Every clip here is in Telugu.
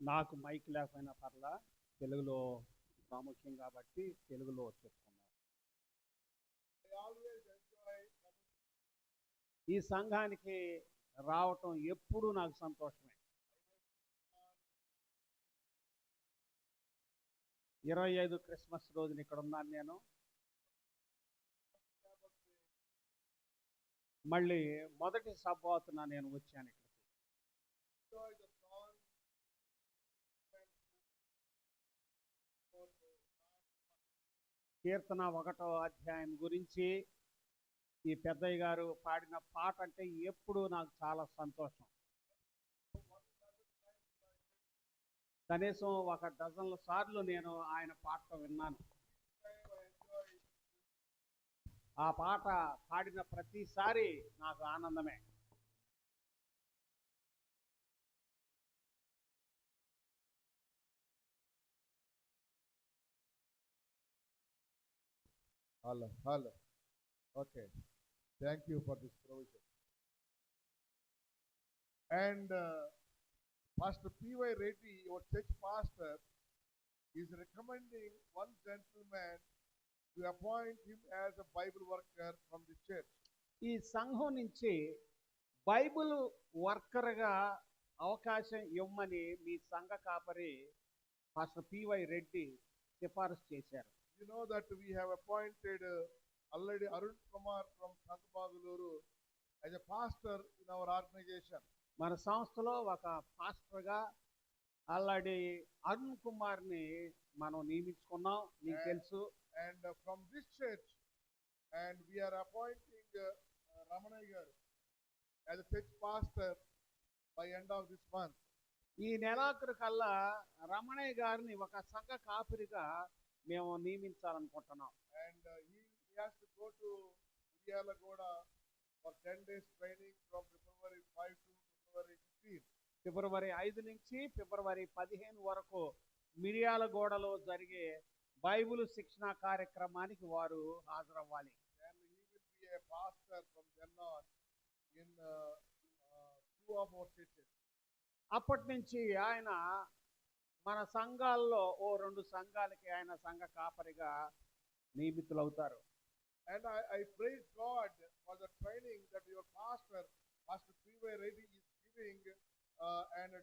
నాకు మైక్ లేకపోయినా పర్లా, తెలుగులో ప్రాముఖ్యం కాబట్టి తెలుగులో చెప్పుకున్నాను. ఈ సంఘానికి రావటం ఎప్పుడూ నాకు సంతోషమే. 25 క్రిస్మస్ రోజున ఇక్కడ ఉన్నాను నేను. మళ్ళీ మొదటి సబ్బాతున నేను వచ్చాను ఇక్కడికి. కీర్తన 1వ అధ్యాయం గురించి ఈ పెద్దయ్య గారు పాడిన పాట అంటే ఎప్పుడు నాకు చాలా సంతోషం. కనీసం 1 డజన్ల సార్లు నేను ఆయన పాట విన్నాను. ఆ పాట పాడిన ప్రతిసారి నాకు ఆనందమే. Hello. Okay. Thank you for this provision. And Pastor P.Y. Reddy, your church pastor, is recommending one gentleman to appoint him as a Bible worker from the church. ఈ సంఘం నుంచి బైబిల్ వర్కర్గా అవకాశం ఇవ్వమని మీ సంఘ కాపరి పాస్టర్ P.Y. రెడ్డి సిఫారసు చేశారు. You know that we have appointed already Arun Kumar from Sankabagaluru as a pastor in our organization. మన సంస్థలో ఒక పాస్టర్గా ఆల్రెడీ అరుణ్ కుమార్ని మనం నియమించుకున్నాం, మీకు తెలుసు. And from this church, and we are appointing Ramanay garu as a church pastor by end of this month. ఈ నెలాఖరు కల్లా రమణయ్య గారిని ఒక సంఘ కాపరిగా మేము నియమించాలనుకుంటున్నాం. And he has to go to Miryalagoda for 10 days training from February 5 to February 15. ఫిబ్రవరి 5 నుంచి ఫిబ్రవరి 15 వరకు మిర్యాలగూడలో జరిగే బైబిల్ శిక్షణ కార్యక్రమానికి వారు హాజరవ్వాలి. And he will be a pastor from then on in 2 of our churches. అప్పటి నుంచి ఆయన మన సంఘాల్లో 2 సంఘాలకి ఆయన సంఘ కాపరిగా నియమితులవుతారు. And I praise God for the training that your pastor, Pastor P.Y. Reddy, is giving and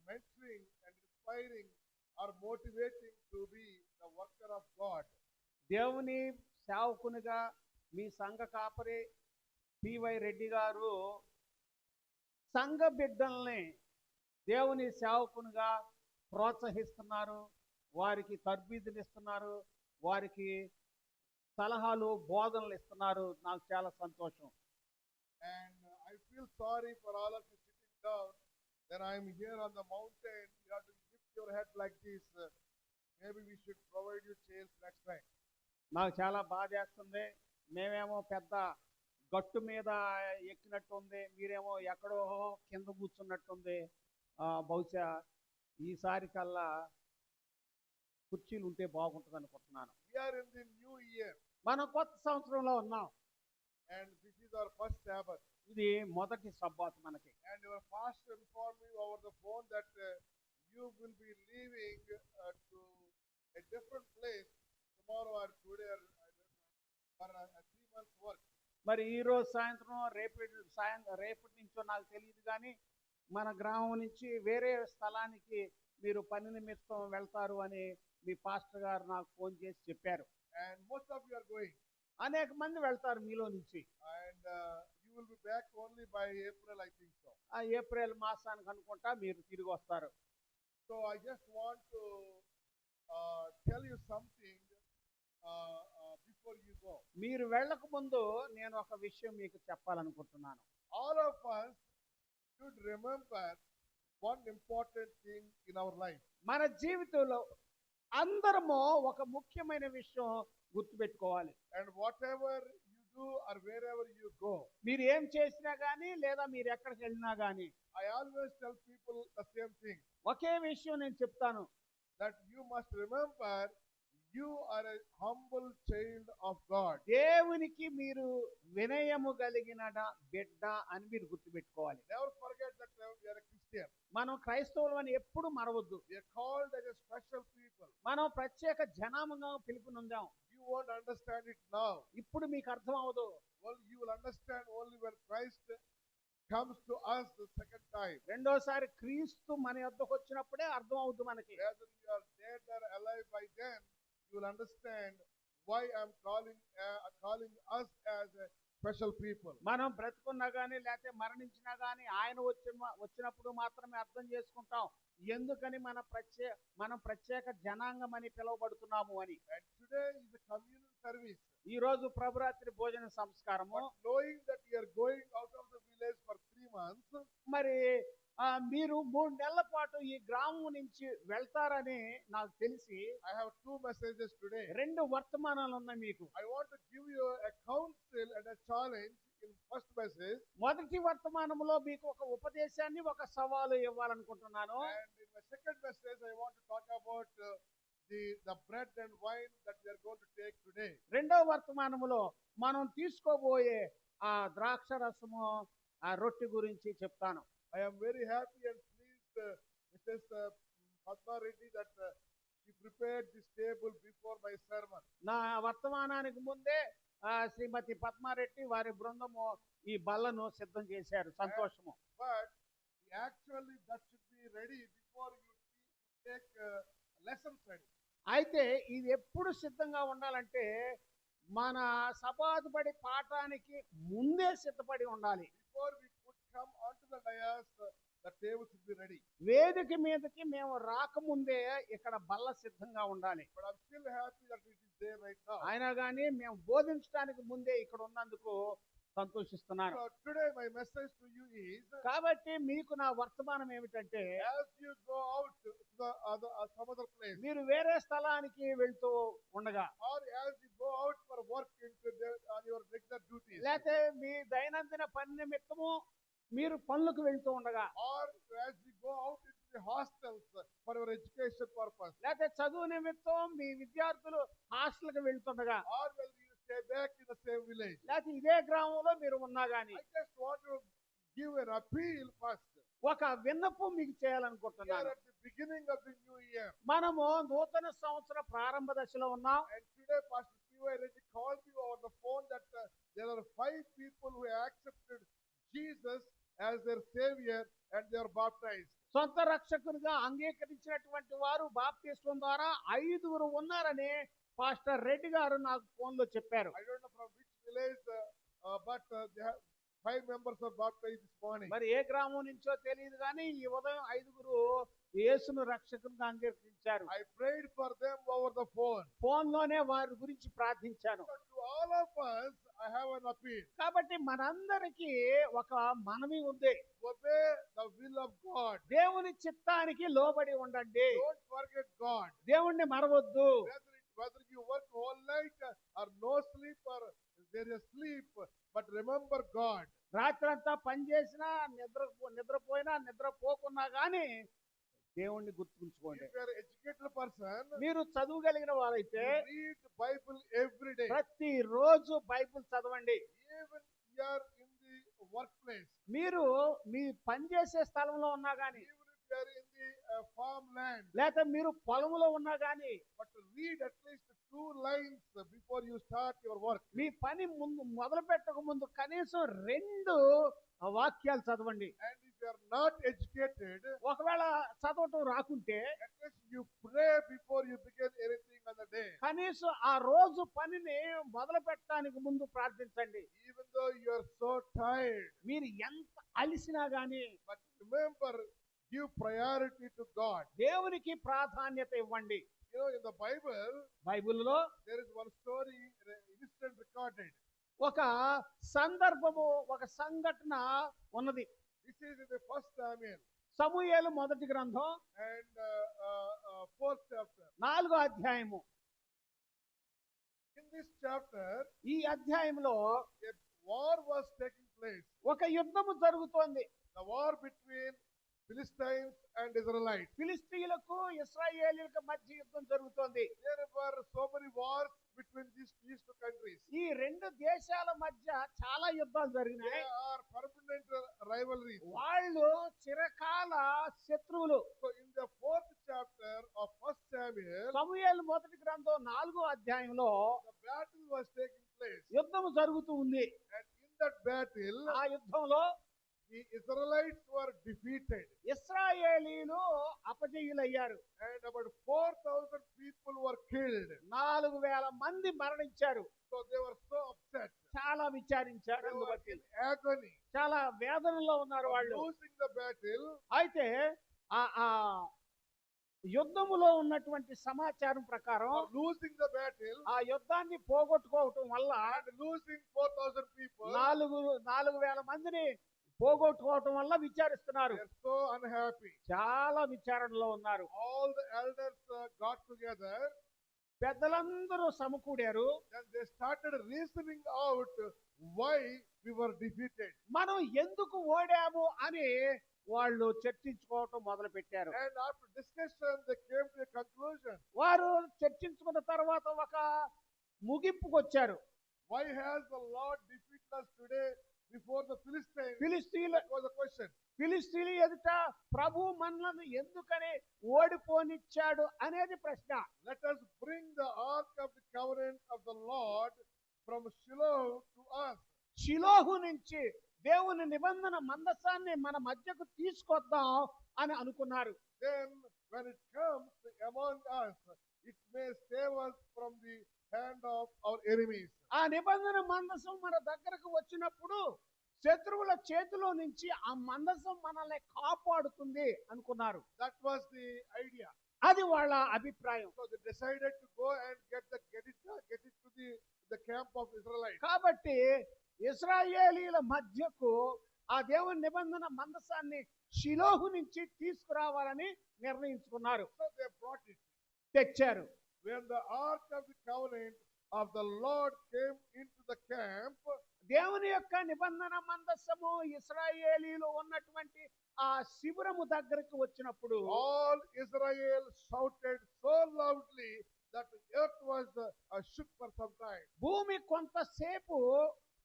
mentoring and inspiring or motivating to be the worker of God. దేవుని సేవకునిగా మీ సంఘ కాపరి P.Y. రెడ్డి గారు సంఘ బిడ్డల్ని దేవుని సేవకునిగా ప్రోత్సహిస్తున్నారు, వారికి తర్బీదులు ఇస్తున్నారు, వారికి సలహాలు బోధనలు ఇస్తున్నారు. నాకు చాలా సంతోషం. And I feel sorry for all of you sitting down that I am here on the mountain. You have to lift your head like this. Maybe we should provide you chairs next time. నాకు చాలా బాధేస్తుంది. మేమేమో పెద్ద గట్టు మీద ఎక్కినట్టు ఉంది, మీరేమో ఎక్కడో కింద కూర్చున్నట్టుంది. బహుశా ఈసారి కల్లా కుర్చీలు ఉంటే బాగుంటుంది అనుకుంటున్నాను. We are in the new year. మనం కొత్త సంవత్సరంలో ఉన్నాం. And this is our first Sabbath. ఇది మొదటి సబ్బాతు మనకి. And your pastor informed me over the phone that you will be leaving to a different place tomorrow or today or for a 3 months work. మరి ఈ రోజు సాయంత్రం రేపటి నుంచో నాకు తెలియదు, కానీ మన గ్రామం నుంచి వేరే స్థలానికి మీరు పని నిమిత్తం వెళ్తారు అని మీ పాస్టర్ గారు నాకు ఫోన్ చేసి చెప్పారు. And most of you are going. అనేక మంది వెళ్తారు మీలో నుంచి. And you will be back only by April, I think so. ఆ ఏప్రిల్ మాసానికి అనుకుంటా మీరు తిరిగి వస్తారు. So I just want to tell you something before you go. మీరు వెళ్ళక ముందు నేను ఒక విషయం మీకు చెప్పాలనుకుంటున్నాను. All of us should remember one important thing in our life. మన జీవితంలో అందరము ఒక ముఖ్యమైన విషయం గుర్తుపెట్టుకోవాలి. And whatever you do or wherever you go, మీరు ఏం చేసినా కానీ లేదా మీరు ఎక్కడికి వెళ్ళినా కానీ I always tell people the same thing, ఒకే విషయం నేను చెప్తాను. that you must remember you are a humble child of God. దేవునికి మీరు వినయము కలిగిన బిడ్డ అని మీరు గుర్తుపెట్టుకోవాలి. Never forget that we are a Christian. Christian. మనం క్రైస్తవులు అని ఎప్పుడు మరవద్దు. We are called as a special people. మనం ప్రత్యేక జనాంగంగా పిలుపునుందాం. You won't understand it now. ఇప్పుడు మీకు అర్థం అవదు. Well, you will understand only when Christ comes to us the second time. రెండోసారి క్రీస్తు మన యొద్దకు వచ్చినప్పుడే అర్థం అవుద్ది మనకి. Whether you are dead or alive by then, you will understand why I'm calling us as a special people. మనం బ్రతుకున్నా గానీ లేకపోతే మరణించినా గానీ ఆయన వచ్చినప్పుడు మాత్రమే అర్థం చేసుకుంటాం ఎందుకని మనం ప్రత్యేక జనాంగం అని పిలువబడుతున్నాము అని. And today is a communal service. ఈ రోజు ప్రభురాత్రి భోజన సంస్కారము. But knowing that we are going out of the village for 3 months, మరి మీరు 3 నెలల పాటు ఈ గ్రామం నుంచి వెళ్తారని నాకు తెలిసి I have 2 messages today. 2 వర్తమానాలు ఉన్నాయి మీకు. I want to give you a counsel and a challenge in first message. మొదటి వర్తమానంలో మీకు ఒక ఉపదేశాన్ని ఒక సవాలు ఇవ్వాలనుకుంటున్నాను. And in my second message I want to talk about the bread and wine that we are going to take today. రెండో వర్తమానములో మనం తీసుకోబోయే ఆ ద్రాక్ష రసము ఆ రొట్టె గురించి చెప్తాను. I am very happy and pleased Mrs. Padma Reddy that she prepared this table before my sermon. నా వర్తమానానికి ముందే శ్రీమతి పద్మారెడ్డి వారి బృందము ఈ బల్లను సిద్ధం చేశారు. సంతోషము. But actually that should be ready before you take lesson study. అయితే ఇది ఎప్పుడు సిద్ధంగా ఉండాలంటే మన సబాదుబడి పాఠానికి ముందే సిద్ధపడి ఉండాలి. Before we could come onto the dais, the table should be ready. వేదిక మీదకి మేము రాకముందే ఇక్కడ బల్ల సిద్ధంగా ఉండాలి. But I'm still happy that it is there right now. అయినా కానీ మేము బోధించడానికి ముందే ఇక్కడ ఉన్నందుకు సంతోషిస్తున్నాను. So today my message to you is, కాబట్టి మీకు నా వర్తమానం ఏమిటంటే as you go out to some other place, మీరు వేరే స్థలానికి వెళ్తూ ఉండగా or as you go out for work on your regular duties, లేకపోతే మీ దైనందిన పని నిమిత్తము మీరు పనులకు వెళ్తూ ఉండగా, or as you go out into the hostels for your education purpose, లేకపోతే చదువు నిమిత్తం మీ విద్యార్థులు హాస్టల్కి వెళ్తుండగా, or will you stay back in the same village. లేకపోతే ఇదే గ్రామంలో మీరు ఉన్నా గానీ I just want to give an appeal first. ఒక విన్నపం మీకు We are చేయాలనుకుంటున్నాను. at the beginning of the new year, మనము నూతన సంవత్సర ప్రారంభ దశలో ఉన్నాం. and today Pastor P.Y. Reddy called me over the phone that there are 5 people who accepted Jesus as their savior and they are baptized. సొంత రక్షకునిగా అంగీకరించినటువంటి వారు బాప్తిస్మం ద్వారా 5 ఉన్నారని పాస్టర్ రెడ్డి గారు నాకు ఫోన్ లో చెప్పారు. I don't know from which village, but they have 5 members are baptized this morning. మరి ఏ గ్రామం నుంచో తెలియదు కానీ ఈ ఉదయం 5 యేసును రక్షకునిగా అంగీకరించారు. I prayed for them over the phone. Phone లోనే వారి గురించి ప్రార్థించాను. But to all of us, I have an appeal. కాబట్టి మనందరికీ ఒక మనవి ఉంది. Obey the will of God. దేవుని చిత్తానికి లోబడి ఉండండి. Don't forget God. దేవుణ్ణి మరవద్దు. Whether you work whole night or no sleep or there is sleep, but remember God. రాత్రంతా పని చేసినా నిద్రపోయినా నిద్రపోకున్నా గానీ దేవుణ్ణి గుర్తుంచుకోండి. If you are an educated person, మీరు చదువుగలిగిన వారైతే read the Bible every day. ప్రతి రోజు బైబిల్ చదవండి. Even you are in the workplace, మీరు మీ పని చేసే స్థలంలో ఉన్నా గానీ, even if you are in the farmland, లేకపోతే మీరు పొలంలో ఉన్నా గానీ, but read at least 2 lines before you start your work. మీ పని మొదలు పెట్టక ముందు కనీసం 2 వాక్యాలు చదవండి. And if you are not educated, ఒకవేళ చదవటం రాకుంటే at least you pray before you begin anything on the day. కనీసం ఆ రోజు పనిని మొదలు పెట్టడానికి ముందు ప్రార్థించండి. Even though you are so tired, మీరు ఎంత అలిసినా గానీ but remember, give priority to God. దేవునికి ప్రాధాన్యత ఇవ్వండి. You know, in the Bible, బైబిల్లో there is one story, an instant recorded. ఒక సందర్భము ఒక సంఘటన ఉన్నది. This is in the 1 Samuel సమూయేలు మొదటి గ్రంథం and 4th chapter. 4వ అధ్యాయము. In this chapter, ఈ అధ్యాయంలో a war was taking place. ఒక యుద్ధము జరుగుతోంది. The war between Philistines and Israelites. ఫిలిష్తీయులకు ఇశ్రాయేలీయులకు మధ్య యుద్ధం జరుగుతోంది. There were so many wars between these two countries. ఈ రెండు దేశాల మధ్య చాలా యుద్ధాలు జరిగినాయి. There are permanent rivalries. వాళ్ళు చిరకాల శత్రువులు. So in the 4th chapter of 1 Samuel, సమూయేలు మొదటి గ్రంథం 4వ అధ్యాయంలో the battle was taking place. యుద్ధం జరుగుతూ ఉంది. And in that battle, ఆ యుద్ధంలో the Israelites were defeated. ఇశ్రాయేలీయులు అపజయులయ్యారు. And about 4,000 people were killed. 4,000 మంది మరణించారు. So they were so upset. చాలా విచారించారు. They were అందుబట్టి in agony. చాలా వేదనలో ఉన్నారు For వాళ్ళు. losing the battle. అయితే ఆ ఆ యుద్ధములో ఉన్నటువంటి సమాచారం ప్రకారం For losing the battle ఆ యుద్ధాన్ని పోగొట్టుకోవటం వల్ల and losing 4,000 people, 4,000 మందిని పోగొట్టుకోవటం వల్ల విచారిస్తున్నారు. they are so unhappy. చాలా విచారణలో ఉన్నారు. All the elders got together. పెద్దలందరూ సమకూడారు. Then they started reasoning out why we were defeated. మనం ఎందుకు ఓడాము అని వాళ్ళు చర్చించుకోవటం మొదలు పెట్టారు. And after discussion, they came to a conclusion. వారు చర్చించుకున్న తర్వాత ఒక ముగింపుకు వచ్చారు. Why has the Lord defeated us today before the Philistines? ఫిలిష్తీయుల That was the question. ఫిలిష్తీయుల ఎదుట ప్రభు మనలను ఎందుకని ఓడిపోనిచ్చాడు అనేది ప్రశ్న. Let us bring the ark of the covenant of the Lord from Shiloh to us. షిలోహు నుంచి దేవుని నిబంధన మందసాన్ని మన మధ్యకు తీసుకొద్దాం అని అనుకున్నారు. Then when it comes among us, it may save us from the hand of our enemies. ఆ నిబంధన మందసం మన దగ్గరకు వచ్చినప్పుడు శత్రువుల చేతిలో నుంచి ఆ మందసం మనల్ని కాపాడుతుంది అనుకున్నారు. That was the idea. అది వాళ్ళ అభిప్రాయం. So they decided to go and get it to the camp of Israelites. కాబట్టి ఇశ్రాయేలీయుల మధ్యకు ఆ దేవుని నిబంధన మందసాన్ని షిలోహు నుంచి తీసుకురావాలని నిర్ణయించుకున్నారు. So they brought it. తెచ్చారు. When the ark of the covenant of the Lord came into the camp, దేవుని యొక్క నిబంధన మందసము ఇశ్రాయేలీయులు ఉన్నటువంటి ఆ శిబిరము దగ్గరకు వచ్చినప్పుడు all Israel shouted so loudly that the earth was shook for some time. భూమి కొంతసేపు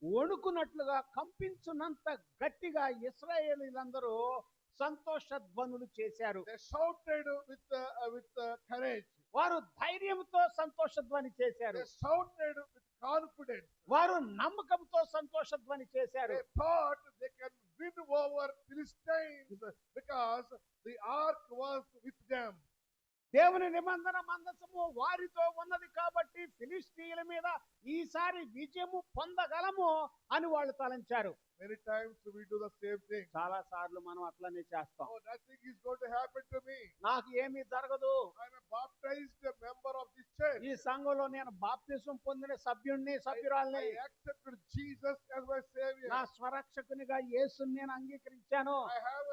వణుకున్నట్లుగా కంపించున్నంత గట్టిగా ఇశ్రాయేలీలందరూ సంతోష ధ్వనులు చేశారు. They shouted with courage. వారు ధైర్యంతో సంతోష ధ్వని చేశారు. They shouted with confidence. వారు నమ్మకంతో సంతోష ధ్వని చేశారు. They thought they can win over Philistines because the ark was with them. దేవుని నిబంధన మందసము వారితో ఉన్నది కాబట్టి ఫిలిష్తీయుల మీద ఈసారి విజయము పొందగలము అని వాళ్ళు తలంచారు. Many times we do the same thing. చాలా సార్లు మనం అట్లనే చేస్తాం. Oh, nothing is going to happen to me. నాకు ఏమీ జరగదు. I am a baptized member of this church. ఈ సంఘంలో నేను బాప్తిసం పొందిన సభ్యురాల్ని. I accepted Jesus as my savior. నా స్వరక్షకునిగా యేసుని నేను అంగీకరించాను. I have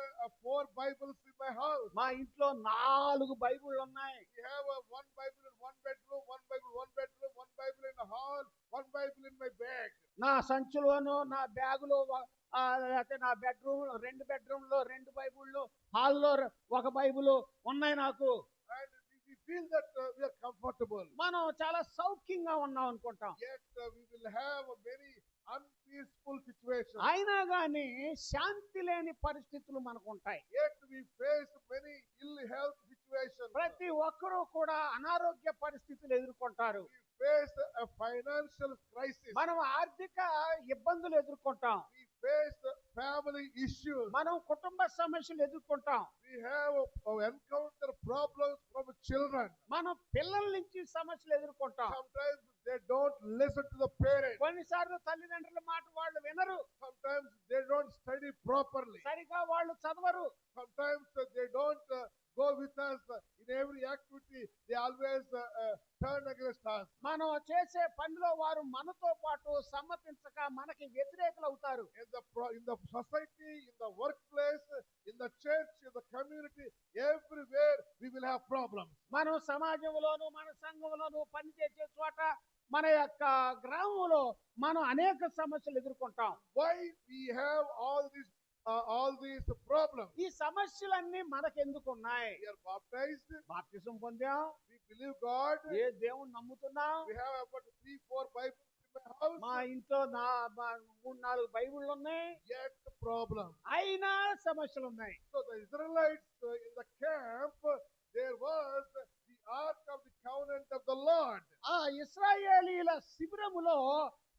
4 Bibles in my house. మా ఇంట్లో 4 బైబిళ్ళు ఉన్నాయి. We have one Bible in one bedroom, one Bible in the hall, one Bible in my bag. నా సంచిలోను నా బ్యాగులో లేకపోతే నా బెడ్రూమ్ 2 బెడ్రూమ్లో 2 బైబిళ్ళు, హాల్లో 1 బైబిల్ ఉన్నాయి నాకు. And we feel that we are comfortable. మనం చాలా సౌఖ్యంగా ఉన్నాం అనుకుంటాం. Yet we will have many unpeaceful situations. అయినా కానీ శాంతి లేని పరిస్థితులు మనకు ఉంటాయి. Yet we face many ill health situations. ప్రతి ఒక్కరూ కూడా అనారోగ్య పరిస్థితులు ఎదుర్కొంటారు. We face a financial crisis. మనం ఆర్థిక ఇబ్బందులు ఎదుర్కొంటాం. We face family issues. మనం కుటుంబ సమస్యలు ఎదుర్కొంటాం. We have encounter problems from children. మనం పిల్లల నుంచి సమస్యలు ఎదుర్కొంటాం. Sometimes they don't listen to the parents. కొన్నిసార్లు తల్లిదండ్రుల మాట వాళ్ళు వినరు. Sometimes they don't study properly. సరిగా వాళ్ళు చదవరు. Sometimes they don't go with us in every activity. They always turn against us. మనం చేసే పనిలో వారు మనతో పాటు సమ్మతించక మనకి వ్యతిరేకులు అవుతారు. In the society, in the workplace, in the church, in the community, everywhere we will have problems. మనం సమాజంలోను మన సంఘంలోను పనిచేసే చోట మన యొక్క గ్రామంలో మనం అనేక సమస్యలు ఎదుర్కొంటాం. Why we have all these all these problems. ఈ సమస్యలన్నీ మనకెందుకున్నాయి? We are baptized. బాప్తిసం పొందాం, We believe God. ఏ దేవుణ్ణి నమ్ముతున్నాం, We have about 3-4 Bibles in my house. మా ఇంట్లో 3-4 బైబిళ్ళు ఉన్నాయి, Yet the problem. అయినా సమస్యలు ఉన్నాయి. So the Israelites in the camp, there was the ark of the covenant of the Lord. ఆ ఇశ్రాయేలీల శిబిరములో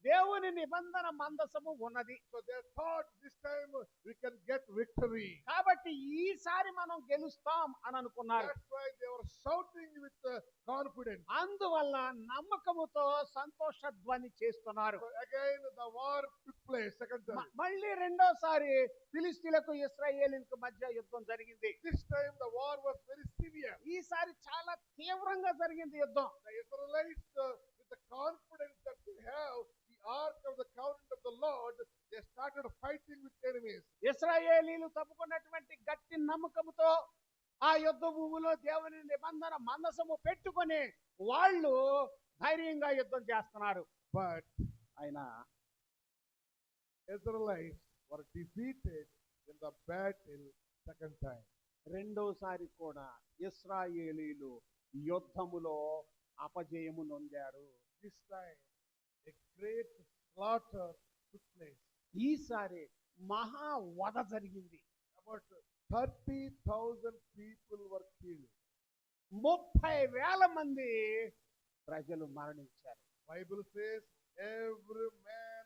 దేవుని నిబంధన మందసము ఉన్నది. So they thought this time we can get victory. కాబట్టి ఈసారి మనం గెలుస్తాం అని అనుకున్నారు. That's why they were shouting with confidence. అందువల్ల నమ్మకముతో సంతోష ధ్వని చేస్తున్నారు. So again the war took place second time. మళ్ళీ రెండోసారి ఫిలిస్తీన్లకు ఇశ్రాయేలీలకు మధ్య యుద్ధం జరిగింది. This time the war was very severe. ఈసారి చాలా తీవ్రంగా జరిగింది యుద్ధం. The Israelites with the confidence that they have the ark of the covenant of the Lord, they started fighting with enemies. ఇశ్రాయేలీలు తప్పుకున్నటువంటి గట్టి నమ్మకంతో ఆ యుద్ధ భూమిలో దేవుని నిబంధన మందసము పెట్టుకొని వాళ్ళు ధైర్యంగా యుద్ధం చేస్తున్నారు. But అయినా Israelites were defeated in the battle second time. రెండోసారి కూడా ఇశ్రాయేలీలు యుద్ధములో అపజయము నొందారు. This time a great slaughter took place. ఈసారి మహా వధ జరిగింది. About 30,000 people were killed. 30,000 మంది ప్రజలు మరణించారు. Bible says every man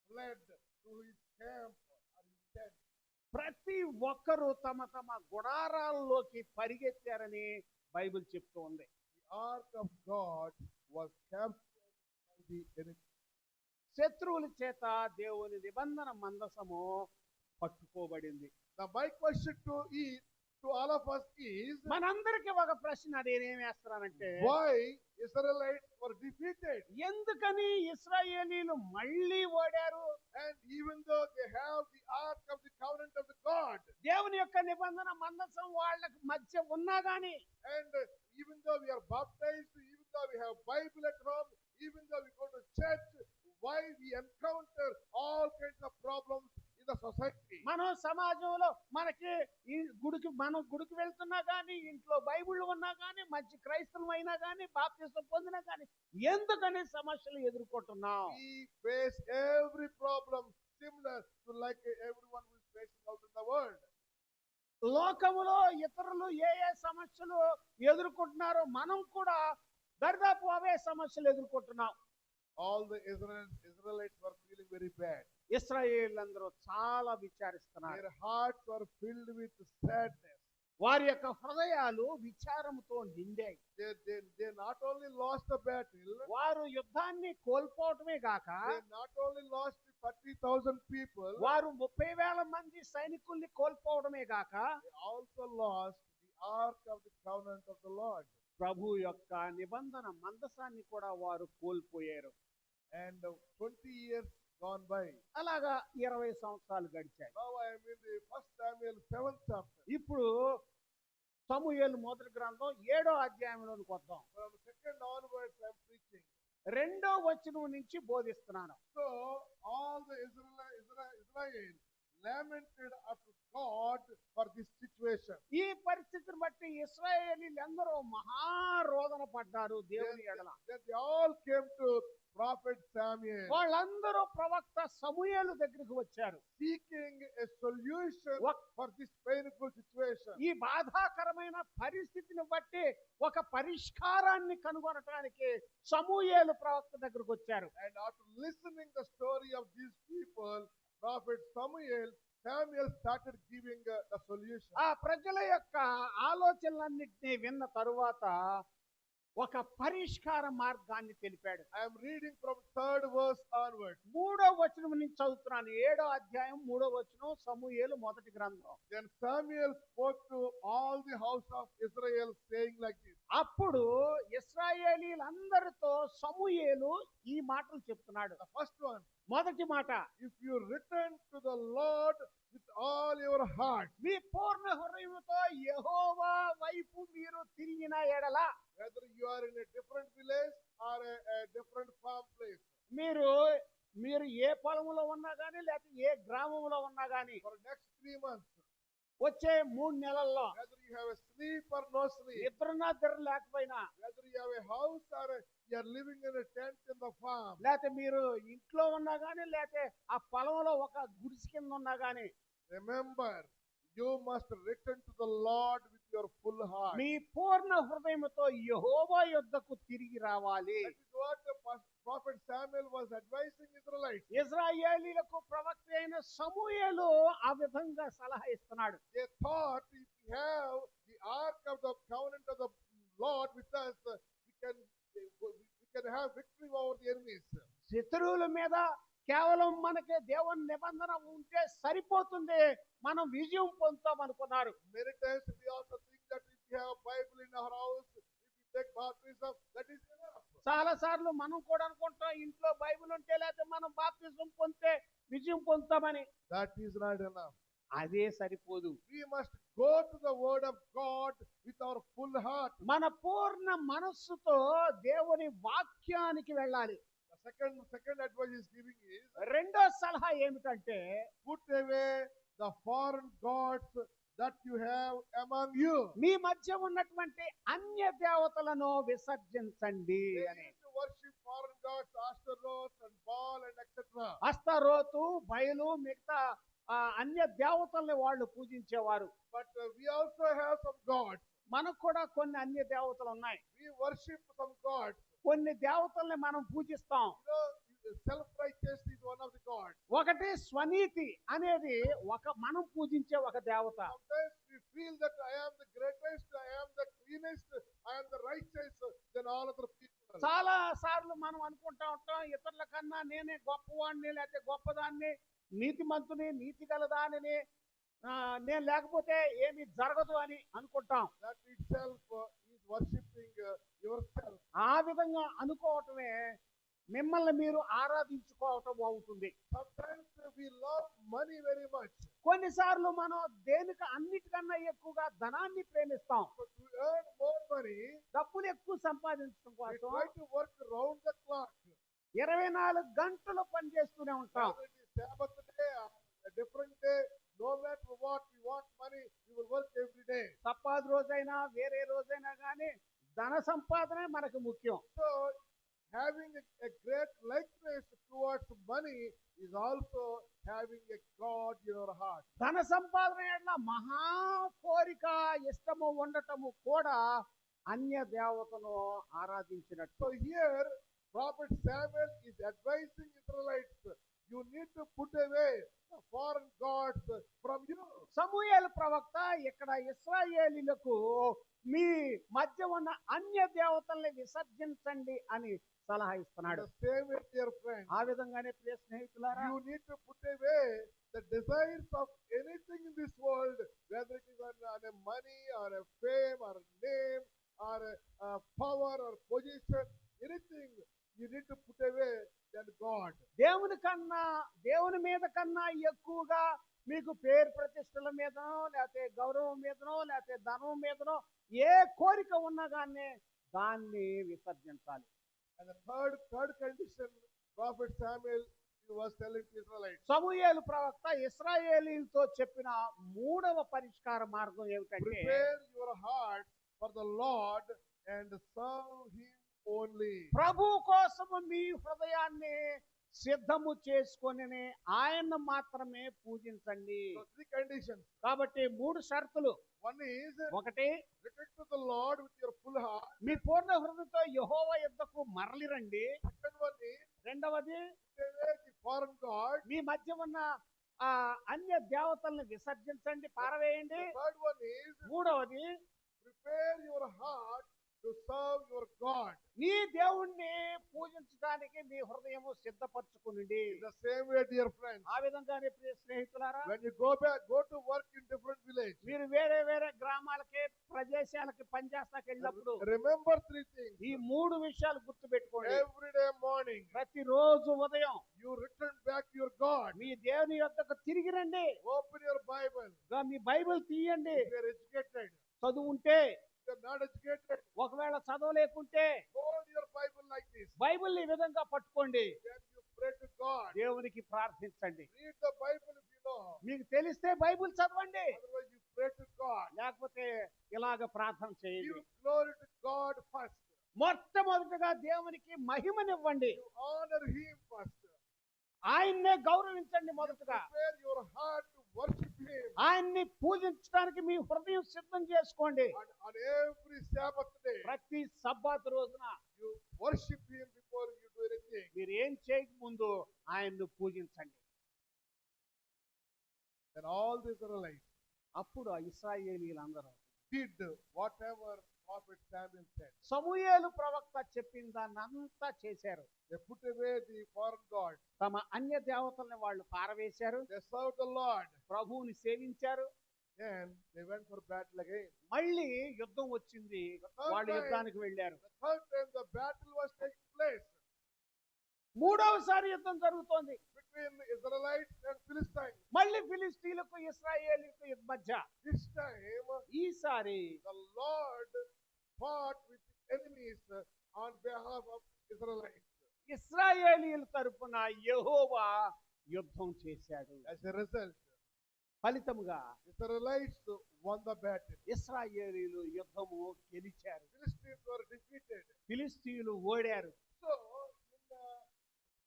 fled to his camp or his tent. ప్రతి ఒక్కరూ తమ తమ గుడారాల్లోకి పరిగెత్తారని బైబిల్ చెప్తూ ఉంది. The ark of God was captured by the enemy. శత్రువుల చేత దేవుని నిబంధన మందసము పట్టుకోబడింది. Now my question to all of us is, మనందరికీ ఒక ప్రశ్న నేనేం వేస్తున్నానంటే, why Israelites were defeated? ఎందుకని ఇశ్రాయేలీలు మళ్ళీ ఓడారు? And even though they have the ark of the covenant of the God, దేవుని యొక్క నిబంధన మందసం వాళ్ళకి మధ్య ఉన్నా గాని, and even though we are baptized, even though we have Bible at home, even though we go to church, why we encounter all kinds of problems in the society? మనం సమాజంలో మనం గుడికి వెళ్తున్నా గానీ, ఇంట్లో బైబిల్ ఉన్నా గానీ, మంచి క్రైస్తవం అయినా గానీ, బాప్తిసం పొందినా గానీ, ఎందుకని సమస్యలు ఎదుర్కొంటున్నాం? We face every problem similar to like everyone who is facing out in the world. లోకములో ఇతరులు ఏ సమస్యలు ఎదుర్కొంటున్నారో మనం కూడా దరిదాపు అవే సమస్యలు ఎదుర్కొంటున్నాం. All the Israelites were feeling very bad. ఇశ్రాయేలీలందరూ చాలా విచారిస్తున్నారు. Their hearts were filled with sadness. వారి యొక్క హృదయాలు విచారంతో నిండాయి. They not only lost the battle, వారు యుద్ధాన్ని కోల్పోవటమే గాక, they not only lost 30,000 people, వారు 30,000 మంది సైనికుల్ని కోల్పోవడమే గాక, they also lost the ark of the covenant of the Lord. ప్రభు యొక్క నిబంధన మందసాన్ని కూడా వారు కోల్పోయారు. And 20 years gone by. అలాగా 20 సంవత్సరాలు గడిచాయి. Now I am in the 1 Samuel 7th chapter. ఇప్పుడు సమూయేలు మొదటి గ్రంథం 7వ అధ్యాయంలోనికి వద్దాం. From 2nd onwards I am preaching. 2వ వచనం నుంచి బోధిస్తున్నాను. So all the Israel lamented unto God for this situation. ఈ పరిస్థితిని బట్టి ఇశ్రాయేలీలందరూ మహారోదన పడ్డారు దేవుని ఎడల. Then they all came to prophet Samuel, వాళ్ళందరూ ప్రవక్త సమూయేలు దగ్గరికి వచ్చారు, seeking a solution for this painful situation. ఈ బాధాకరమైన పరిస్థితిని బట్టి ఒక పరిష్కారాన్ని కనుగొనటానికి సమూయేలు ప్రవక్త దగ్గరికి వచ్చారు. And after listening the story of these people, prophet Samuel started giving the solution. ఆ ప్రజల యొక్క ఆలోచనలన్నింటినీ విన్న తరువాత ఒక పరిష్కార మార్గాన్ని తెలిపాడు. I am reading from 3rd verse onward. 3వ వచనం నుంచి చదువుతున్నాను. 7వ అధ్యాయం 3వ వచనం సమూయేలు మొదటి గ్రంథం. Then Samuel spoke to all the house of Israel saying like this. అప్పుడు ఇశ్రాయేలీలందరితో సమూయేలు ఈ మాటలు చెప్తున్నాడు. The first one, మొదటి మాట, if you return to the Lord with all your heart, మీ పూర్ణ హృదయముతో యెహోవా వైపు మీరు తిరిగిన ఎడల, whether you are in a different village or a different farm place, మీరు మీరు ఏ పొలంలో ఉన్నా కానీ లేకపోతే ఏ గ్రామంలో ఉన్నా కానీ for next 3 months, వచ్చే 3 నెలల్లో whether you have a sleep or no sleep, నిద్రన్నా నిద్ర లేకపోయినా whether you have a house or you are living in a tent in the farm, లేకపోతే మీరు ఇంట్లో ఉన్నా కానీ లేకపోతే ఆ పొలంలో ఒక గుడిసె కింద ఉన్నా కానీ remember, you must return to the Lord with your full heart. మీ పూర్ణ హృదయంతో యెహోవా యొద్దకు తిరిగి రావాలి. That is what the prophet Samuel was advising Israelites. ఇశ్రాయేలీయులకు ప్రవక్త అయిన సమూయేలు ఆ విధంగా సలహా ఇస్తున్నాడు. They thought if we have the ark of the covenant of the Lord with us, we can have victory over the enemies. శత్రువుల మీద కేవలం మనకి దేవుని నిబంధన ఉంటే సరిపోతుంది, మనం విజయం పొందుతాం అనుకున్నారు. Many times we also think that if we have Bible in our house, if we take baptism, that is enough. చాలా సార్లు మనం కూడా అనుకుంటాం ఇంట్లో బైబిల్ ఉంటే లేకపోతే మనం బాప్తిజం పొందితే విజయం పొందుతామని. That is not enough. అదే సరిపోదు. We must go to the word of God with our full heart. మన పూర్ణ మనస్సుతో దేవుని వాక్యానికి వెళ్ళాలి. The second advice is giving is రెండో సలహా ఏమిటంటే put away the foreign gods that you have among you. మీ మధ్య ఉన్నటువంటి అన్య దేవతలను విసర్జించండి They అని. used to worship foreign gods, Ashtaroth and Baal and etc. అస్తరోతు బయలు మిగతా అన్య దేవతల్ని వాళ్ళు పూజించేవారు. But we also have some gods. మనకు కూడా కొన్ని అన్య దేవతలు ఉన్నాయి. We worship some gods. కొన్ని దేవతల్ని మనం పూజిస్తాం. Self-righteous is one of the gods. ఒకటి స్వనీతి అనేది మనం పూజించే ఒక దేవత. Sometimes we feel that I am the greatest, I am the cleanest, I am the righteous than all other people. చాలా సార్లు మనం అనుకుంటా ఉంటాం ఇతరుల కన్నా నేనే గొప్పవాడిని లేకపోతే గొప్పదాన్ని, నీతిమంతుని, నీతి గలదానిని, నేను లేకపోతే ఏమి జరగదు అని అనుకుంటాం. That itself is worshipping yourself. ఆ విధంగా అనుకోవటమే మిమ్మల్ని మీరు ఆరాధించుకోవటం అవుతుంది. Sometimes we love money very much. కొన్నిసార్లు మనం అన్నిటికన్నా ఎక్కువగా ధనాన్ని ప్రేమిస్తాం. But to earn more money, డబ్బులు ఎక్కువ సంపాదించడం we కోసం try to work round the clock. 24 గంటలు పనిచేస్తూనే ఉంటాం. Whether it is Sabbath day or a different day, no matter what, we want money, we will work every day. తప్పాది రోజైనా వేరే రోజైనా కానీ ధన సంపాదనే మనకు ముఖ్యం. So, having a great likeness towards money is also having a God in your heart. ధన సంపాదన ఎడల మహా కోరిక ఇష్టము ఉండటము కూడా అన్య దేవతను ఆరాధించినట్టు. So here, Prophet Samuel is advising Israelites, you need to put away the foreign gods from you. సమూయేలు ప్రవక్త ఇక్కడ ఇశ్రాయేలీయులకు మీ మధ్య ఉన్న అన్య దేవతల్ని విసర్జించండి అని సలహా ఇస్తున్నాడు. The same way, dear friends, ఆ విధంగానే ప్రియ స్నేహితులారా, you need to put away the desires of anything in this world, whether it is on a money or a fame or a name or a power or position, anything you need to put away than God. దేవుని మీద కన్నా ఎక్కువగా మీకు పేరు ప్రతిష్టల మీదనో లేకపోతే గౌరవం మీదనో లేకపోతే ధనం మీదనో ఏ కోరిక ఉన్నా కానీ దాన్ని విసర్జించాలి. And the third condition, Prophet Samuel was telling the Israelites. సమూయేలు ప్రవక్త ఇశ్రాయేలీయులతో చెప్పిన మూడవ పరిష్కార మార్గం ఏమిటంటే Prepare your heart for the Lord and serve Him only. ప్రభు కోసము మీ హృదయాన్ని సిద్ధము చేసుకొని ఆయన మాత్రమే పూజించండి. So 3 conditions. కాబట్టి 3 షరతులు. One is ఒకటి, return to the Lord with your full heart. మీ పూర్ణ హృదయంతో యెహోవా యొద్దకు మరలి రండి. Second one is రెండవది, put away the foreign gods. మీ మధ్య ఉన్న అన్య దేవతల్ని విసర్జించండి, పారవేయండి. The third one is మూడవది, prepare your heart to serve your God. నీ దేవుణ్ణి పూజించడానికి మీ హృదయము సిద్ధపరచుకునండి. In the same way, dear friends, ఆ విధంగానే ప్రియ స్నేహితులారా, when you go to work in different village, మీరు వేరే వేరే గ్రామాలకి ప్రదేశాలకి పనిచేస్తాకి వెళ్ళినప్పుడు remember 3 things. ఈ 3 విషయాలు గుర్తు పెట్టుకోండి. Every day morning, ప్రతిరోజు ఉదయం you return back to your God. మీ దేవుని యొద్దకు తిరిగి రండి. Open your Bible. Me Bible తీయండి. If you are educated, చదువు ఉంటే, if you are not educated, ఒకవేళ చదవలేకుంటే hold your Bible like this. Bible ఈ విధంగా పట్టుకోండి. When you pray to God. దేవునికి ప్రార్థించండి. Read the Bible if you know. మీకు తెలిస్తే బైబిల్ చదవండి, Otherwise, you pray to God. లేకపోతే ఇలాగ ప్రార్థన చేయండి. Give glory to God first. మొట్టమొదటిగా దేవునికి మహిమనివ్వండి. You honor Him first. ఆయన్నే గౌరవించండి. మొదటగా Prepare your heart to worship Him. ఆయన్ని పూజించడానికి మీ హృదయం సిద్ధం చేసుకోండి. And on every Sabbath day, ప్రతి సబ్బాతు రోజున you worship Him before you do anything. మీరు ఏం చేయక ముందు ఆయన్ను పూజించండి. Then all the Israelites అప్పుడు ఇశ్రాయేలీలందరూ did whatever prophet Samuel said. సమూయేలు ప్రవక్త చెప్పిన దాన్నంతా చేశారు. They put away the foreign gods. తమ అన్య దేవతల్ని వాళ్ళు పారవేశారు. They served the Lord. ప్రభువుని సేవించారు. Then they went for battle again. మళ్ళీ యుద్ధం వచ్చింది. వాళ్ళు యుద్ధానికి వెళ్ళారు. The third time the battle was taking place మూడవసారి యుద్ధం జరుగుతోంది. between the Israelites and Philistines. మళ్ళీ ఫిలిస్తీన్లకు ఇశ్రాయేలీలకు మధ్య. This time ఈసారి the Lord fought with the enemies on behalf of Israelites. ఇశ్రాయేలీల తరపున యెహోవా యుద్ధం చేశాడు. As a result, ఫలితముగా Israelites won the battle. ఇశ్రాయేలీలు యుద్ధము గెలిచారు. Philistines were defeated. ఫిలిస్తీయులు ఓడారు. So, in the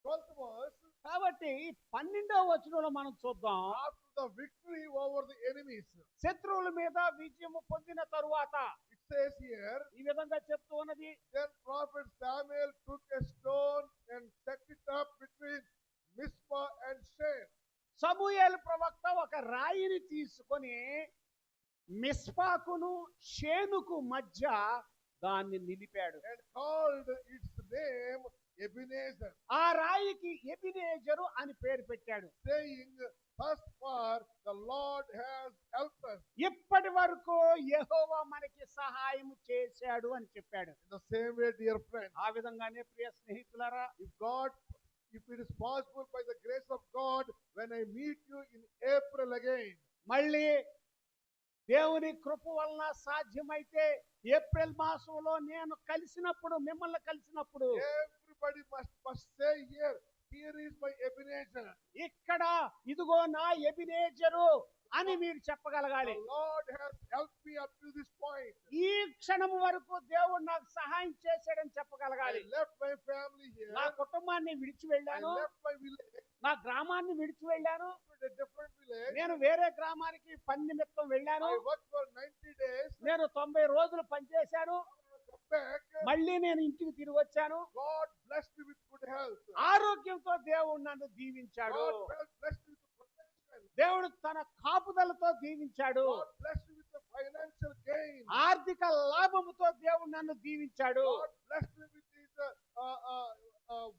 12th verse, కాబట్టి 12వ వచనంలో మనం చూద్దాం. after the victory over the enemies, శత్రువుల మీద విజయము పొందిన తరువాత it says here, ఈ విధంగా చెప్తూ ఉన్నది. then prophet Samuel took a stone and set it up between Mizpah and Shen. సమూయేలు ప్రవక్త ఒక రాయిని తీసుకొని మిస్పాకును షేనుకు మధ్య దాన్ని నిలిపాడు. And called its name Ebenezer, ఆ రాయికి ఎబినేజరు అని పేరు పెట్టాడు. saying, thus far the Lord has helped us. ఇప్పటి వరకు యెహోవా మనకి సహాయం చేశాడు అని చెప్పాడు. In the same way, dear friends, ఆ విధంగానే ప్రియ స్నేహితులారా, if it is possible by the grace of God, when I meet you in April again, మళ్ళీ దేవుని కృప వలన సాధ్యమైతే ఏప్రిల్ మాసంలో నేను కలిసినప్పుడు, మిమ్మల్ని కలిసినప్పుడు everybody must say here is my Ebenezer. ఇక్కడ ఇదిగో నా ఎబినేజరు అని మీరు చెప్పగలగాలి. The Lord has helped me up to this point. ఈ క్షణం వరకు దేవుడు నాకు సహాయం చేశాడని చెప్పగలగాలి. I left my family here. నా కుటుంబాన్ని విడిచి I వెళ్ళాను, left my village నా గ్రామాన్ని విడిచి వెళ్ళాను, to a different village. నేను వేరే గ్రామానికి పని నిమిత్తం వెళ్ళాను, I worked for 90 days. నేను 90 రోజులు పనిచేశాను, Come back. మళ్ళీ నేను ఇంటికి తిరిగి వచ్చాను. God blessed me with good health. ఆరోగ్యంతో దేవుడు నన్ను దీవించాడు. God blessed me with protection. దేవుడు తన కాపుదలతో దీవించాడు. God blessed me with the financial gain. ఆర్థిక లాభముతో దేవుడు నన్ను దీవించాడు. God blessed me with his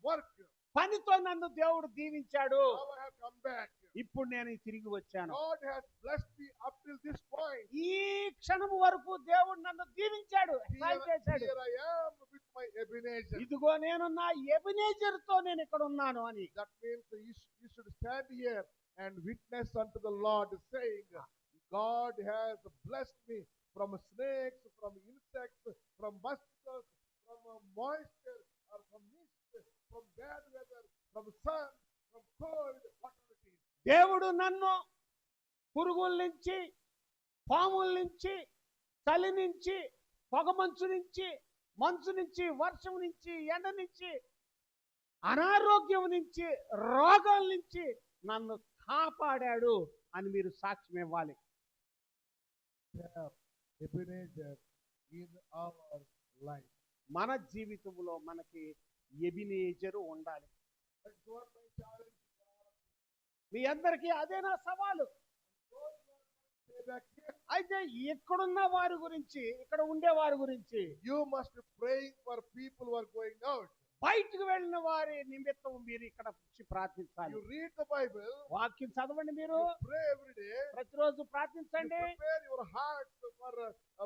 work. పనితో నన్ను దేవుడు దీవించాడు. Now I have come back. ఇప్పుడు నేను తిరిగి వచ్చాను. God has blessed me up till this point. ఈ క్షణం వరకు దేవుడు నన్ను దీవించాడు, సహాయం చేశాడు. Here I am with my Ebenezer. ఇదిగో నేను నా ఎబినేజర్ తో నేను ఇక్కడ ఉన్నాను అని. That means you should stand here and witness unto the Lord, saying, God has blessed me from snakes, from insects, from mosquitoes, from moisture, or from mist, from bad weather, from sun, from cold, whatever it is. దేవుడు నన్ను పురుగుల నుంచి, పాముల నుంచి, చలి నుంచి, పొగమంచు నుంచి, మంచు నుంచి, వర్షం నుంచి, ఎండ నుంచి, అనారోగ్యం నుంచి, రోగాల నుంచి నన్ను కాపాడాడు అని మీరు సాక్ష్యం ఇవ్వాలి. Ebenezer in our life. మన జీవితంలో మనకి ఎబినేజరు ఉండాలి. That's what my challenge is. మీ అందరికీ అదే నా సవాలు. Say back here. అయితే ఎక్కడున్న వారి గురించి, ఇక్కడ ఉండే వారి గురించి, You must be praying for people who are going out. బయటకు వెళ్ళిన వారి నిమిత్తం మీరు ఇక్కడ వచ్చి ప్రార్థించాలి. You read the Bible. వాక్యం చదవండి. మీరు You pray every day. ప్రతిరోజు You ప్రార్థించండి. prepare your heart for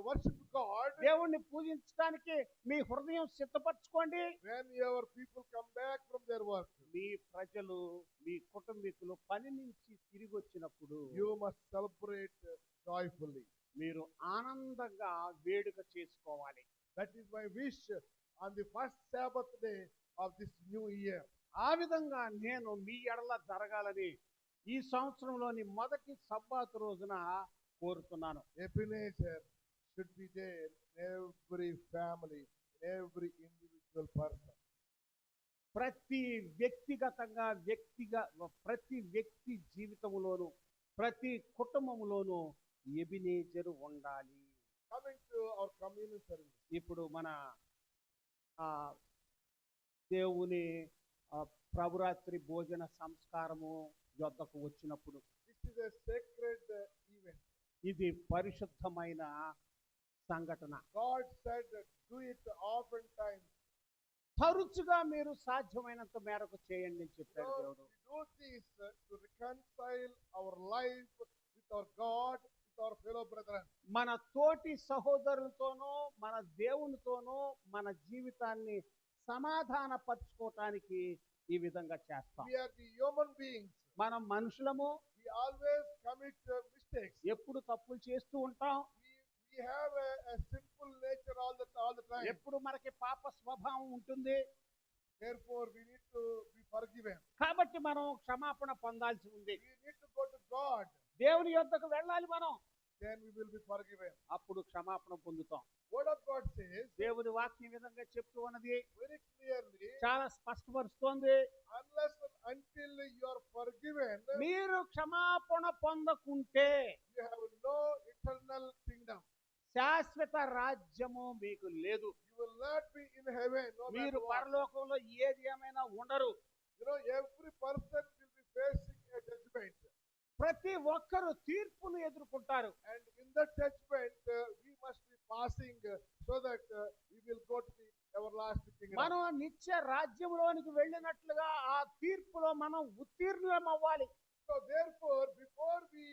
worship God. దేవుణ్ణి పూజించడానికి మీ హృదయం సిద్ధపరచుకోండి. When your people come back from their work, మీ ప్రజలు, మీ కుటుంబీకులు పని నుంచి తిరిగి వచ్చినప్పుడు you must celebrate joyfully. మీరు ఆనందంగా వేడుక చేసుకోవాలి. That is my wish on the first Sabbath day of this new year. ఆ విధంగా నేను మీ ఎడల జరగాలని ఈ సంవత్సరంలోని మొదటి సబ్బాతు రోజున కోరుతున్నాను. Ebenezer should be there in every family, in every individual person. ప్రతి వ్యక్తిగతంగా ప్రతి వ్యక్తి జీవితంలోనూ ప్రతి కుటుంబంలోనూ ఎబినేజరు ఉండాలి. Coming to our communion service. ఇప్పుడు మన ఆ దేవుని ప్రభురాత్రి భోజన సంస్కారము యొద్దకు వచ్చినప్పుడు This is a sacred event. ఇది పరిశుద్ధమైన సంఘటన. God said that do it oftentimes. తరచుగా మీరు సాధ్యమైనంత మేరకు చేయండి అని చెప్పాడు So, దేవుడు. we do this to reconcile our life with our God, with our fellow brethren. మన తోటి సహోదరులతోనూ మన దేవునితోనూ మన జీవితాన్ని సమాధానపరచుకోవటానికి ఈ విధంగా చేస్తాం. We are the human beings. మనం మనుషులము, We always commit mistakes. ఎప్పుడు తప్పులు చేస్తూ ఉంటాం. We have a sinful nature all the time. ఎప్పుడు మనకి పాప స్వభావం ఉంటుంది. Therefore, we need to be forgiven. కాబట్టి మనం క్షమాపణ పొందాల్సి ఉంది. We need to go to God. దేవుని యొద్దకు వెళ్ళాలి మనం. Then we will be forgiven. అప్పుడు క్షమాపణ పొందుతాం. Word of God says దేవుని వాక్యం ఈ విధంగా చెప్తూ ఉన్నది, very clearly, చాలా స్పష్టపరుస్తోంది. unless and until you are forgiven, మీరు క్షమాపణ పొందకుంటే you have no eternal kingdom. శాశ్వత రాజ్యము మీకు లేదు. You will not be in heaven. No మీరు matter what. పరలోకంలో ఏది ఏమైనా ఉండరు. You know, every person will be facing a judgment. ప్రతి ఒక్కరు తీర్పును ఎదుర్కొంటారు. And in that judgment, we must be passing so that we will go to the everlasting kingdom. మనం నిత్య రాజ్యంలోనికి వెళ్ళినట్లుగా ఆ తీర్పులో మనం ఉత్తీర్ణులం అవ్వాలి. So therefore, before we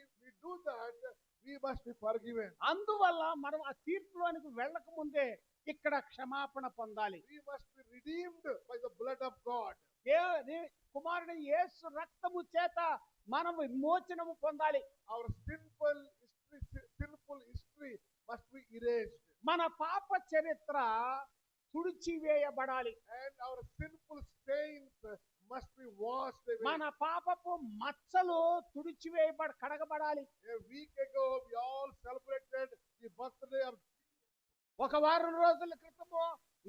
do that, we must be forgiven. అందువల్ల మనం ఆ తీర్పులోనికి వెళ్ళక ముందే ఇక్కడ క్షమాపణ పొందాలి. We must be redeemed by the blood of God. దేవుని కుమారుని యేసు రక్తము చేత మనం విమోచనము పొందాలి. Our sinful history must be erased. మన పాప చరిత్ర తుడిచివేయబడాలి. And our sinful stains must be washed away. మన పాపపు మచ్చలు కడగబడాలి. A week ago, we all celebrated the birthday of ఒక వారం రోజుల క్రితము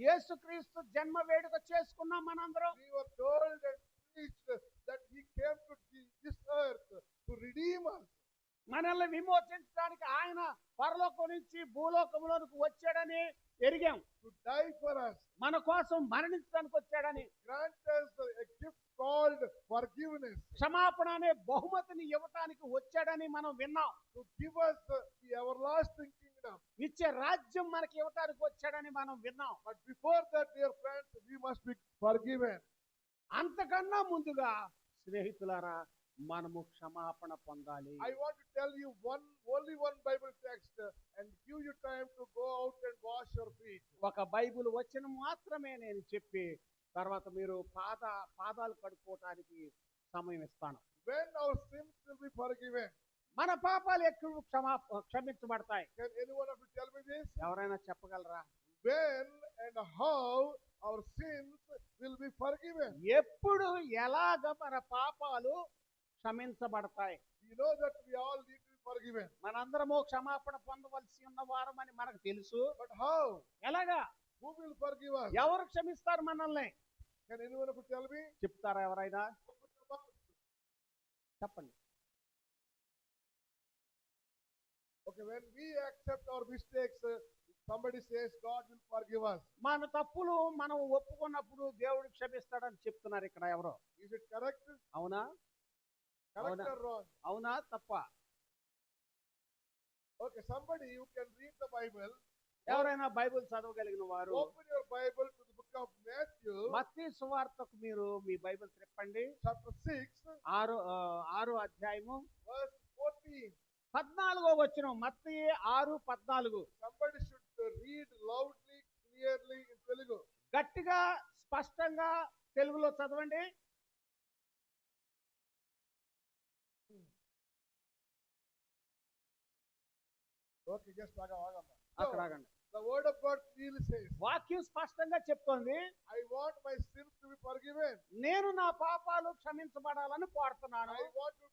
యేసుక్రీస్తు జన్మ వేడుక చేసుకున్నాం మనందరం. We were told and preached that he came to this earth to redeem us. మనల్ని విమోచించడానికి ఆయన పరలోకం నుంచి భూలోకంలోనికి వచ్చాడని ఎరిగాం. To die for us. మన కోసం మరణించడానికి వచ్చాడని, Grant us a gift called forgiveness. క్షమాపణ అనే బహుమతిని ఇవ్వటానికి వచ్చాడని మనం విన్నాం. To give us the everlasting kingdom. నిత్య రాజ్యం మనకి ఇవ్వటానికి వచ్చాడని మనం విన్నాం. But before that, dear friends, we must be forgiven. అంతకన్నా ముందుగా స్నేహితులారా మనము క్షమాపణ పొందాలి. I want to tell you only one Bible text and give you time to go out and wash your feet. ఒక బైబిల్ వచనం మాత్రమే నేను చెప్పి తర్వాత మీరు పాదాలు కడుక్కోవటానికి సమయం ఇస్తాను. When our sins will be forgiven. మన పాపాలు ఎప్పుడు క్షమించబడతాయి? Can anyone of you tell me this? ఎవరైనా చెప్పగలరా? When and how our sins will be forgiven? ఎప్పుడు ఎలాగ మన పాపాలు క్షమించబడతాయి? We know that we all need to be forgiven. మనందరము క్షమాపణ పొందవలసి ఉన్న వారమని మనకు తెలుసు. But how? ఎలాగా? Who will forgive us? ఎవరు క్షమిస్తారు మనల్ని? Can anyone of you tell me? చెప్తారా ఎవరైనా? చెప్పండి. Okay, when we accept our mistakes, somebody says God will forgive us. మన తప్పులు మనం ఒప్పుకున్నప్పుడు దేవుడు క్షమిస్తాడని చెప్తున్నారు ఇక్కడ ఎవరో. Is it correct? అవునా? Correct Avuna. or wrong? అవునా తప్ప? Okay, somebody who can read the Bible. ఎవరైనా బైబిల్ చదవగలిగిన వారు Open your Bible to the book of Matthew. మత్తయి సువార్తకు మీరు మీ బైబిల్ తిప్పండి. Chapter 6, ఆరో అధ్యాయము verse 14. 14వ వచనం. మత్తయి 6:14. Somebody should read loudly, clearly in Telugu. గట్టిగా స్పష్టంగా తెలుగులో చదవండి. Okay, just agamba. అక్కడ ఆగండి. The word of God clearly says, వాక్యం స్పష్టంగా చెప్తోంది, I want my sins to be forgiven. నేను నా పాపాలు క్షమించబడాలని కోరుతున్నాను. I want to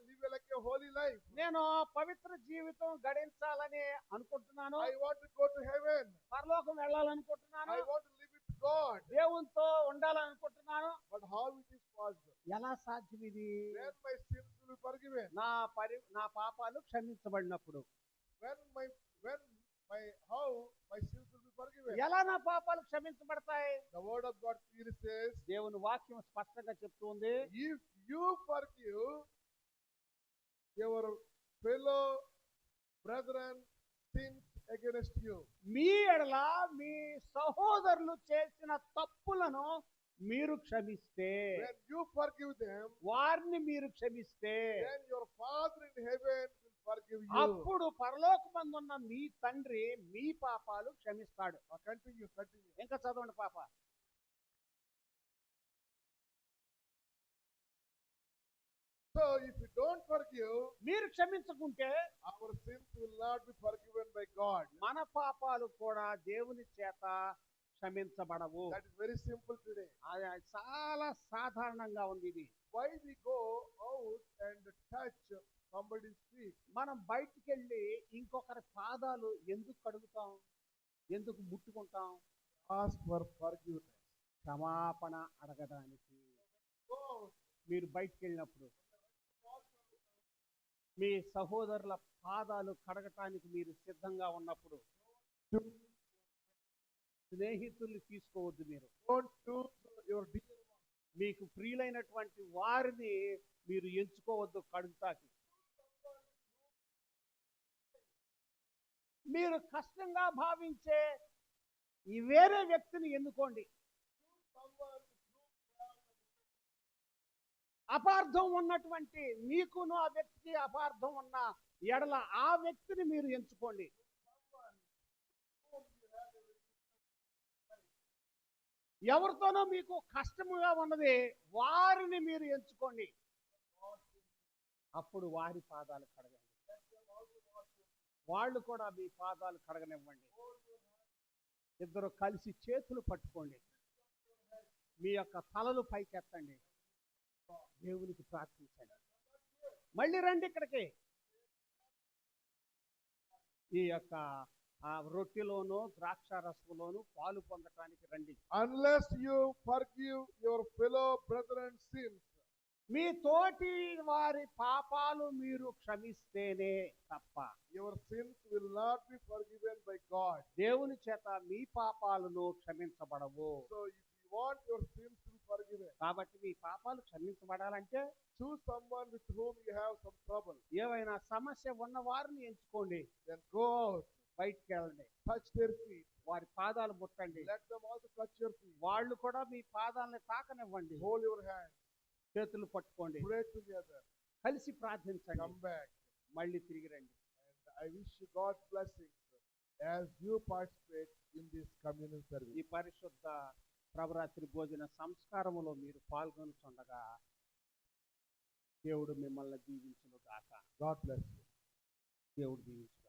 live like a holy life. నేను పవిత్ర జీవితం గడించాలని అనుకుంటున్నాను. I want to go to heaven. పరలోకం వెళ్ళాలనుకుంటున్నాను. I want to live with God. దేవునితో ఉండాలనుకుంటున్నాను. But how it is possible? ఎలా సాధ్యం ఇది? When my sins will be forgiven. నా పాపాలు క్షమించబడినప్పుడు. How my sins will be forgiven? ఎలా నా పాపాలు క్షమించబడతాయి? The word of God clearly says, దేవుని వాక్యం స్పష్టంగా చెప్తుంది, if you forgive your fellow brethren sins against you. మీ ఎడల మీ సహోదరులు చేసిన తప్పులను మీరు క్షమిస్తే, When you forgive them, వారిని మీరు క్షమిస్తే, then your Father in heaven will forgive you. అప్పుడు పరలోకమందున్న మీ తండ్రి మీ పాపాలు క్షమిస్తాడు. Continue. ఇంకా చదవండి పాప. So if you don't forgive, మీరు క్షమించకుంటే our sins will not be forgiven by God. మన పాపాలు కూడా దేవుని చేత క్షమించబడవు. That is very simple today. అది చాలా సాధారణంగా ఉంది ఇది. Why we go out and touch somebody's feet? మనం బయటికి వెళ్ళి ఇంకొకరి పాదాలు ఎందుకు కడుగుతాం, ఎందుకు ముట్టుకుంటాం? Ask for forgiveness. క్షమాపణ అడగడానికి. Go out. మీరు బయటికి వెళ్ళినప్పుడు మీ సహోదరుల పాదాలు కడగటానికి మీరు సిద్ధంగా ఉన్నప్పుడు స్నేహితుల్ని తీసుకోవద్దు. మీరు Don't choose your dear one. మీకు ప్రియులైనటువంటి వారిని మీరు ఎంచుకోవద్దు కడుగుతాకి. మీరు కష్టంగా భావించే ఈ వేరే వ్యక్తిని ఎన్నుకోండి. అపార్థం ఉన్నటువంటి మీకును ఆ వ్యక్తికి అపార్థం ఉన్న ఎడల ఆ వ్యక్తిని మీరు ఎంచుకోండి. ఎవరితోనో మీకు కష్టముగా ఉన్నది వారిని మీరు ఎంచుకోండి. అప్పుడు వారి పాదాలు కడగండి, వాళ్ళు కూడా మీ పాదాలు కడగనివ్వండి. ఇద్దరు కలిసి చేతులు పట్టుకోండి, మీ యొక్క తలలు పైకెత్తండి, దేవునికి ప్రార్థించండి. మళ్ళీ రండి ఇక్కడికి. ఈ యొక్క రొట్టెలోనూ ద్రాక్ష రసంలోనూ పాలు పొందటానికి రండి. Unless you forgive your fellow brethren sins, మీ తోటి వారి పాపాలు మీరు క్షమిస్తేనే తప్ప your sins will not be forgiven by God. దేవుని చేత మీ పాపాలను క్షమించబడవు. So if you want your sins to be forgiven, కాబట్టి మీ పాపాలు క్షమించబడాలంటే choose someone with whom you have some trouble. ఏవైనా సమస్య ఉన్న వారిని ఎంచుకోండి. Then go out, బయటికి వెళ్ళండి, touch their feet, వారి పాదాలు ముట్టండి. let them also touch your feet. వాళ్ళు కూడా మీ పాదాలని తాకనివ్వండి. Hold your hand, చేతులు పట్టుకోండి, pray together, కలిసి ప్రార్థించండి. come back. మళ్ళీ తిరిగి రండి. And I wish you God's blessings as you participate in this communion service. ఈ పరిశుద్ధ ప్రభరాత్రి భోజన సంస్కారములో మీరు పాల్గొనుచుండగా దేవుడు మిమ్మల్ని దీవించును గాక. God bless you. దేవుడు దీవించు.